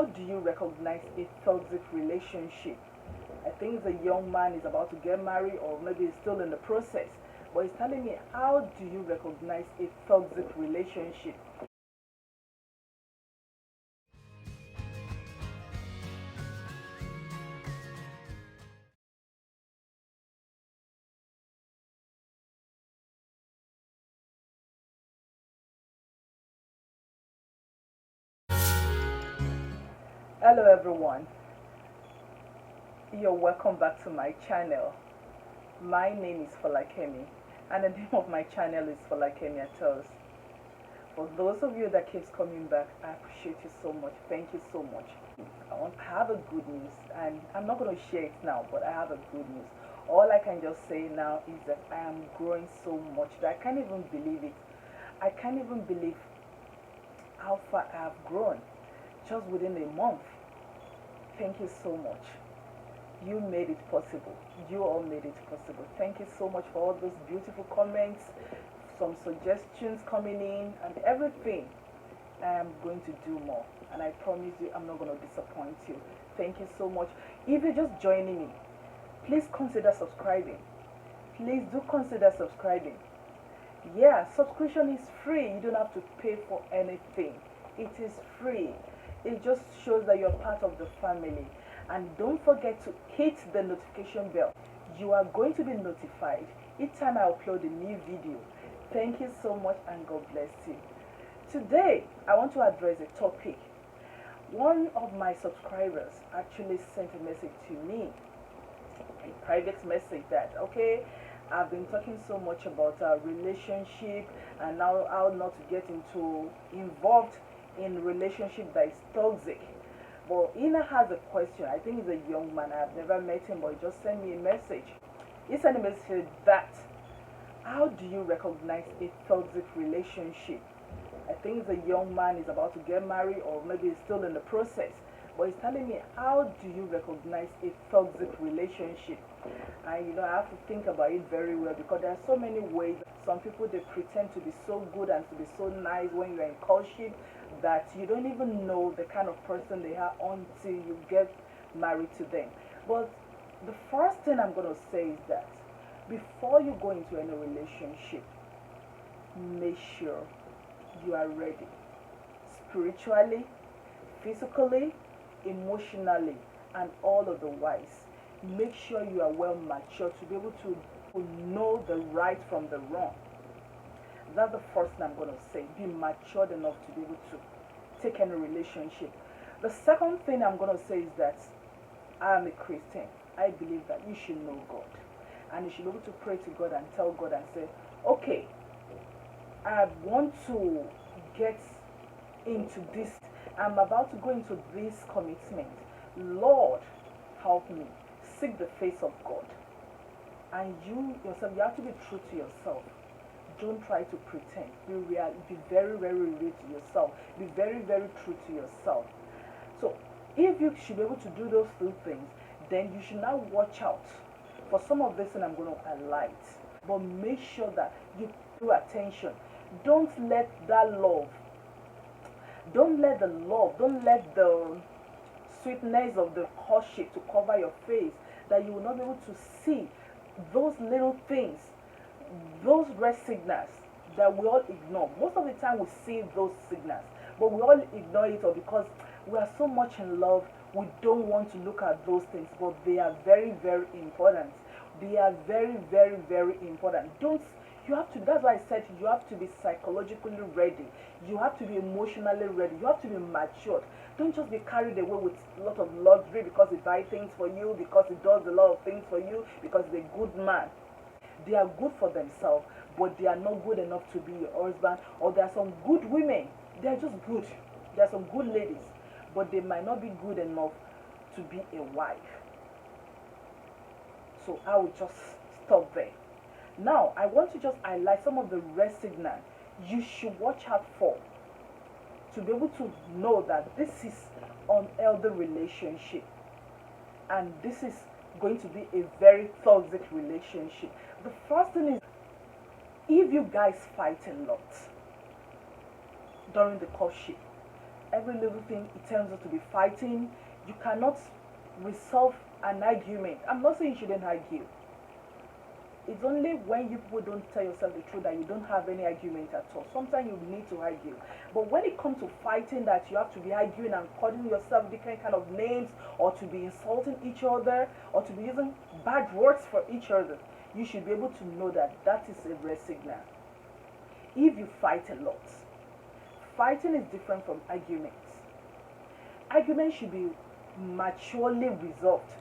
how do you recognize a toxic relationship? I think the young man is about to get married or maybe he's still in the process. But he's telling me, how do you recognize a toxic relationship? Hello everyone, you're welcome back to my channel. My name is Falakemi and the name of my channel is Falakemi Tells. For those of you that keeps coming back, I appreciate you so much. Thank you so much. I have a good news, and I'm not going to share it now, but I have a good news. All I can just say now is that I am growing so much that I can't even believe it. I can't even believe how far I have grown just within a month. Thank you so much. You made it possible. You all made it possible. Thank you so much for all those beautiful comments, some suggestions coming in, and everything. I am going to do more, and I promise you I'm not going to disappoint you. Thank you so much. If you're just joining me, please consider subscribing. Please do consider subscribing. Yeah, subscription is free. You don't have to pay for anything. It is free. It just shows that you're part of the family. And don't forget to hit the notification bell. You are going to be notified each time I upload a new video. Thank you so much, and God bless you. Today, I want to address a topic. One of my subscribers actually sent a message to me, a private message that, okay, I've been talking so much about our relationship and now how not to get involved in relationship that is toxic. But Ina has a question. I think he's a young man. I've never met him, but he just sent me a message. He sent a message that, how do you recognize a toxic relationship? I think the young man is about to get married or maybe he's still in the process. But he's telling me, how do you recognize a toxic relationship? And I have to think about it very well, because there are so many ways. Some people, they pretend to be so good and to be so nice when you're in courtship that you don't even know the kind of person they are until you get married to them. But the first thing I'm going to say is that before you go into any relationship, make sure you are ready spiritually, physically, emotionally, and all otherwise. Make sure you are well matured to be able to know the right from the wrong. That's the first thing I'm going to say. Be matured enough to be able to take any relationship. The second thing I'm going to say is that I am a Christian. I believe that you should know God. And you should be able to pray to God and tell God and say, okay, I want to get into this. I'm about to go into this commitment. Lord, help me. Seek the face of God. And you yourself, you have to be true to yourself. Don't try to pretend. Be real. Be very, very real to yourself. Be very, very true to yourself. So, if you should be able to do those two things, then you should now watch out for some of this, and I'm going to highlight. But make sure that you pay attention. Don't let that love, don't let the sweetness of the courtship to cover your face, that you will not be able to see those little things, those red signals that we all ignore. Most of the time we see those signals, but we all ignore it, or because we are so much in love, we don't want to look at those things. But they are very, very important. They are very, very, very important. Don't you have to, that's why I said you have to be psychologically ready. You have to be emotionally ready. You have to be matured. Don't just be carried away with a lot of luxury because he buys things for you, because he does a lot of things for you, because he's a good man. They are good for themselves, but they are not good enough to be your husband. Or there are some good women, they are just good. There are some good ladies, but they might not be good enough to be a wife. So I will just stop there. Now, I want to just highlight some of the red signals you should watch out for to be able to know that this is unhealthy relationship and this is going to be a very toxic relationship. The first thing is, if you guys fight a lot during the courtship, every little thing it turns out to be fighting. You cannot resolve an argument. I'm not saying you shouldn't argue. It's only when you people don't tell yourself the truth that you don't have any argument at all. Sometimes you need to argue. But when it comes to fighting, that you have to be arguing and calling yourself different kind of names, or to be insulting each other, or to be using bad words for each other, you should be able to know that that is a red signal. If you fight a lot, fighting is different from arguments. Arguments should be maturely resolved.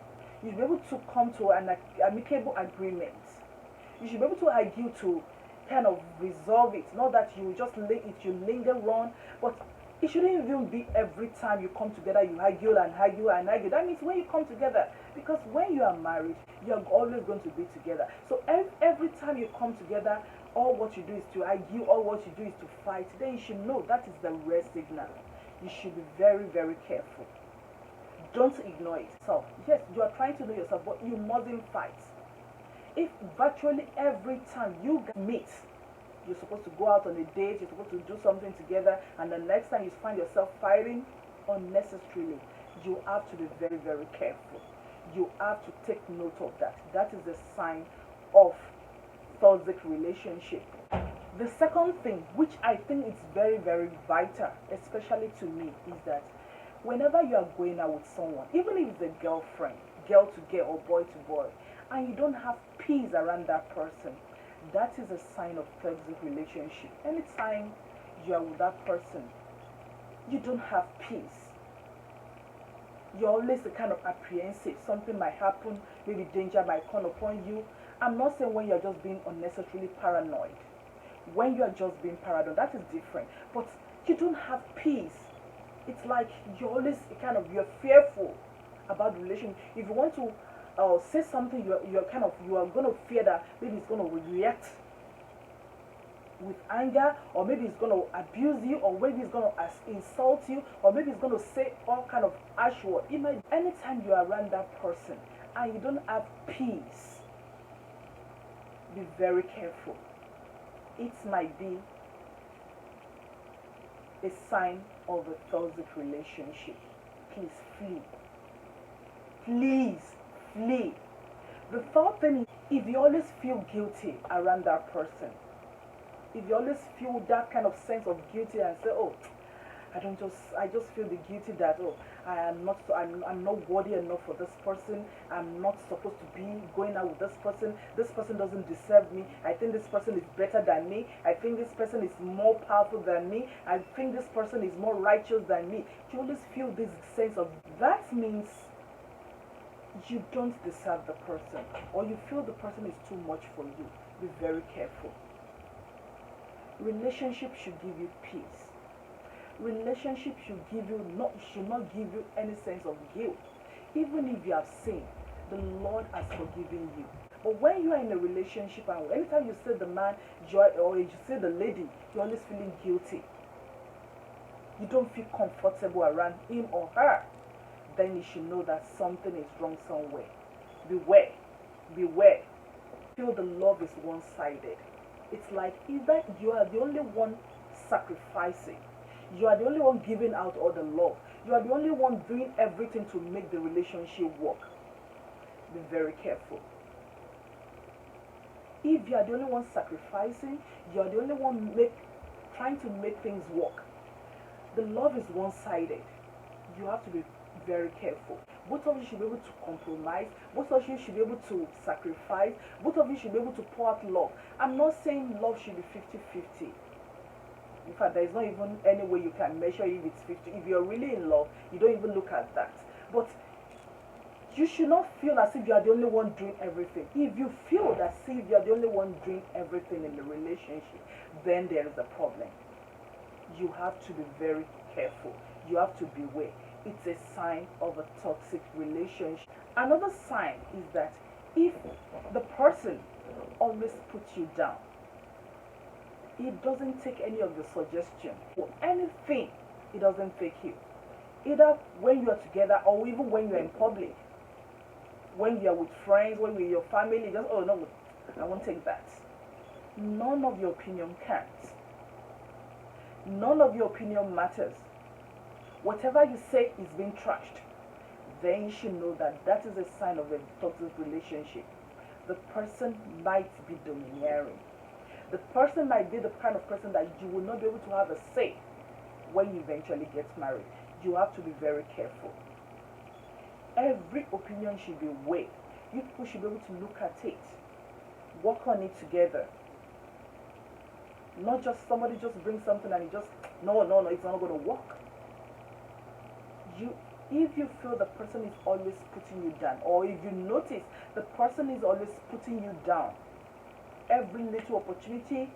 You should be able to come to an amicable agreement. You should be able to argue to kind of resolve it. Not that you just you linger on, but it shouldn't even be every time you come together you argue and argue and argue. That means when you come together, because when you are married, you are always going to be together. So every time you come together, all what you do is to argue, all what you do is to fight. Then you should know that is the red signal. You should be very, very careful. Don't ignore it. So yes, you are trying to know yourself, but you mustn't fight. If virtually every time you meet, you're supposed to go out on a date, you're supposed to do something together, and the next time you find yourself fighting unnecessarily, you have to be very, very careful. You have to take note of that. That is a sign of toxic relationship. The second thing, which I think is very, very vital, especially to me, is that whenever you are going out with someone, even if it's a girlfriend, girl to girl or boy to boy, and you don't have peace around that person, that is a sign of toxic relationship. Anytime you are with that person, you don't have peace. You're always a kind of apprehensive. Something might happen, maybe danger might come upon you. I'm not saying when you're just being unnecessarily paranoid. When you're just being paranoid, that is different. But you don't have peace. It's like you're always you're fearful about the relationship. If you want to say something, you are going to fear that maybe it's going to react with anger, or maybe it's going to abuse you, or maybe it's going to insult you, or maybe it's going to say all kind of harsh words. Anytime you are around that person and you don't have peace, be very careful. It might be a sign of a toxic relationship. Please flee. Please flee. The third thing is, if you always feel guilty around that person, if you always feel that kind of sense of guilty and say, oh, I just feel the guilty that, oh, I'm not worthy enough for this person. I'm not supposed to be going out with this person. This person doesn't deserve me. I think this person is better than me. I think this person is more powerful than me. I think this person is more righteous than me. You always feel this sense of, that means you don't deserve the person, or you feel the person is too much for you. Be very careful. Relationship should give you peace. Relationship should not give you any sense of guilt. Even if you have sinned, the Lord has forgiven you. But when you are in a relationship, and anytime you say the man or you say the lady, you're always feeling guilty. You don't feel comfortable around him or her. Then you should know that something is wrong somewhere. Beware. Beware. Feel the love is one-sided. It's like either you are the only one sacrificing, you are the only one giving out all the love, you are the only one doing everything to make the relationship work. Be very careful. If you are the only one sacrificing, you are the only one trying to make things work, the love is one-sided. You have to be very careful. Both of you should be able to compromise. Both of you should be able to sacrifice. Both of you should be able to pour out love. I'm not saying love should be 50-50. In fact, there is not even any way you can measure if it's 50. If you're really in love, you don't even look at that. But you should not feel as if you are the only one doing everything. If you feel as if you are the only one doing everything in the relationship, then there is a problem. You have to be very careful. You have to beware. It's a sign of a toxic relationship. Another sign is that if the person always puts you down, it doesn't take any of the suggestion or anything, it doesn't take you. Either when you are together or even when you are in public, when you are with friends, when you're with your family, just, oh no, I won't take that. None of your opinion counts. None of your opinion matters. Whatever you say is being trashed, then you should know that that is a sign of a toxic relationship. The person might be domineering. The person might be the kind of person that you will not be able to have a say when you eventually get married. You have to be very careful. Every opinion should be weighed. You people should be able to look at it, work on it together. Not just somebody just brings something and you just, no, no, no, it's not going to work. You, if you feel the person is always putting you down, or if you notice the person is always putting you down, every little opportunity,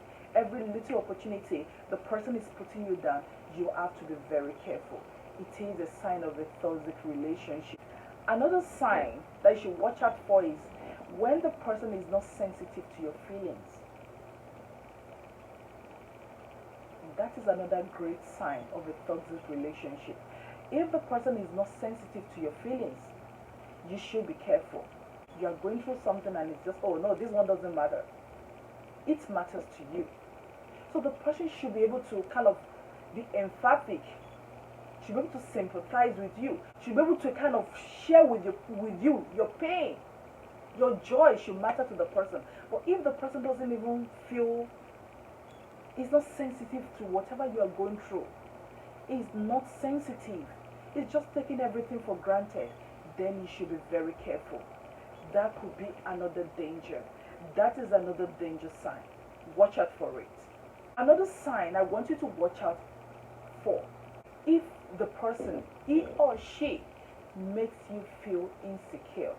the person is putting you down, you have to be very careful. It is a sign of a toxic relationship. Another sign that you should watch out for is when the person is not sensitive to your feelings. That is another great sign of a toxic relationship. If the person is not sensitive to your feelings, you should be careful. You are going through something and it's just, oh no, this one doesn't matter. It matters to you. So the person should be able to kind of be emphatic, should be able to sympathize with you, should be able to kind of share with you your pain. Your joy should matter to the person. But if the person doesn't even feel, is not sensitive to whatever you are going through, is not sensitive, is just taking everything for granted, then you should be very careful. That could be another danger. That is another danger sign. Watch out for it. Another sign I want you to watch out for, if the person, he or she, makes you feel insecure.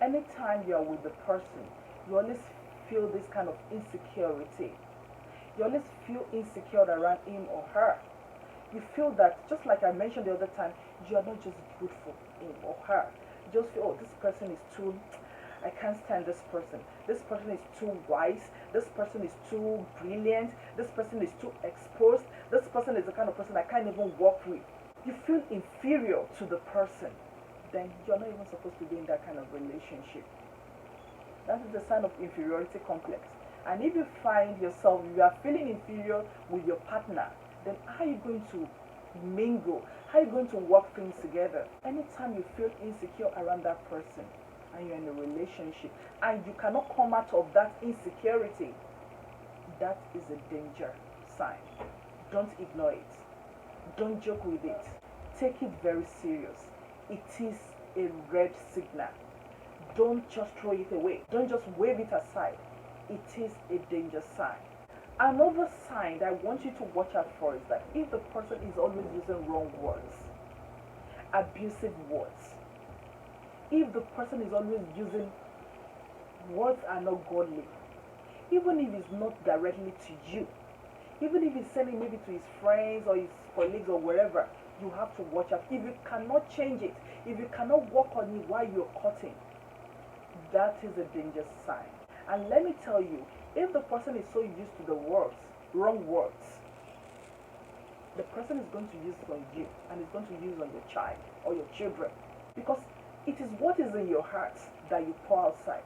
Anytime you are with the person, you always feel this kind of insecurity. You always feel insecure around him or her. You feel that, just like I mentioned the other time, you are not just good for him or her. You just feel, oh, this person is too, I can't stand this person. This person is too wise. This person is too brilliant. This person is too exposed. This person is the kind of person I can't even work with. You feel inferior to the person. Then you're not even supposed to be in that kind of relationship. That is the sign of inferiority complex. And if you find yourself, you are feeling inferior with your partner, then how are you going to mingle? How are you going to work things together? Anytime you feel insecure around that person and you're in a relationship and you cannot come out of that insecurity, that is a danger sign. Don't ignore it. Don't joke with it. Take it very serious. It is a red signal. Don't just throw it away. Don't just wave it aside. It is a danger sign. Another sign that I want you to watch out for is that if the person is always using wrong words, abusive words, if the person is always using words are not godly, even if it's not directly to you, even if he's sending maybe to his friends or his colleagues or wherever, you have to watch out. If you cannot change it, if you cannot work on it while you're cutting, that is a dangerous sign. And let me tell you, if the person is so used to the words, wrong words, the person is going to use it on you and is going to use it on your child or your children. Because it is what is in your heart that you pour outside.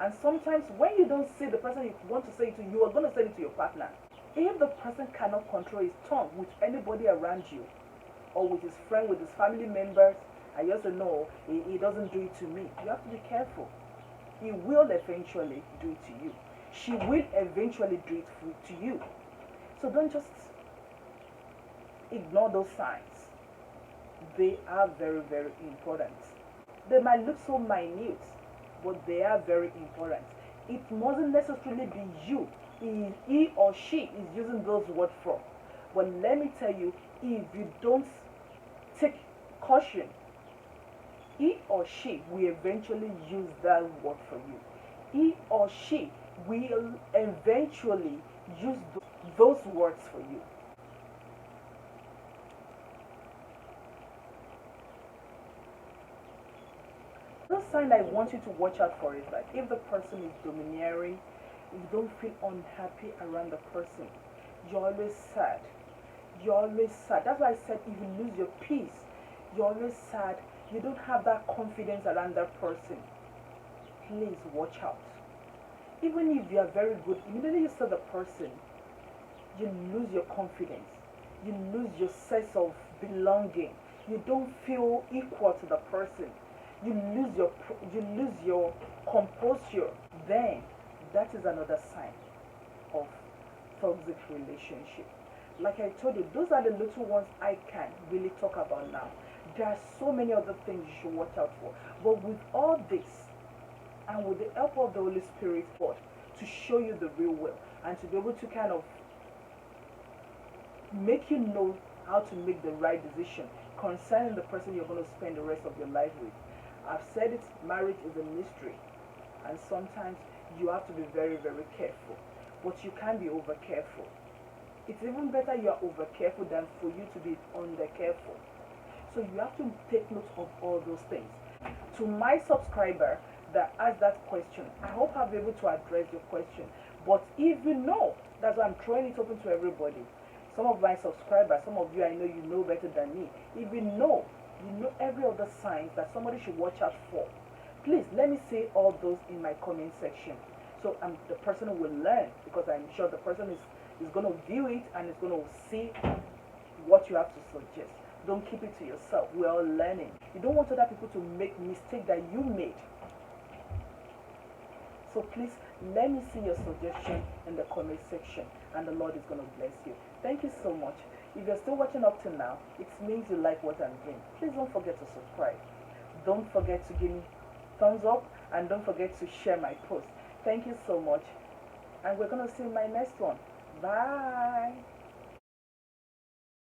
And sometimes when you don't see the person you want to say it to, you are going to say it to your partner. If the person cannot control his tongue with anybody around you, or with his friend, with his family members, and you also know he doesn't do it to me, you have to be careful. He will eventually do it to you. She will eventually do it to you. So don't just ignore those signs. They are very, very important. They might look so minute, but they are very important. It mustn't necessarily be you, he or she is using those words from. But let me tell you, if you don't take caution, he or she will eventually use that word for you. He or she will eventually use those words for you. The sign I want you to watch out for is that if the person is domineering, you don't feel unhappy around the person, you're always sad. You're always sad. That's why I said if you lose your peace, you're always sad. You don't have that confidence around that person. Please watch out. Even if you are very good, immediately you see the person, you lose your confidence. You lose your sense of belonging. You don't feel equal to the person. You lose your composure. Then that is another sign of toxic relationship. Like I told you, those are the little ones I can really talk about now. There are so many other things you should watch out for. But with all this, and with the help of the Holy Spirit, God, to show you the real will and to be able to kind of make you know how to make the right decision concerning the person you're going to spend the rest of your life with. I've said it, marriage is a mystery, and sometimes you have to be very, very careful. But you can't be over careful. It's even better you are over careful than for you to be under careful. So you have to take note of all those things. To my subscriber that asked that question, I hope I'll be able to address your question. But if you know, that's why I'm throwing it open to everybody. Some of my subscribers, some of you, I know you know better than me. If you know every other signs that somebody should watch out for, please let me say all those in my comment section. So I'm the person who will learn, because I'm sure the person is going to view it and is going to see what you have to suggest. Don't keep it to yourself. We're all learning. You don't want other people to make mistake that you made. So please let me see your suggestion in the comment section, and the Lord is going to bless you. Thank you so much. If you're still watching up to now, it means you like what I'm doing. Please don't forget to subscribe. Don't forget to give me thumbs up, and don't forget to share my post. Thank you so much, and we're going to see you in my next one. Bye.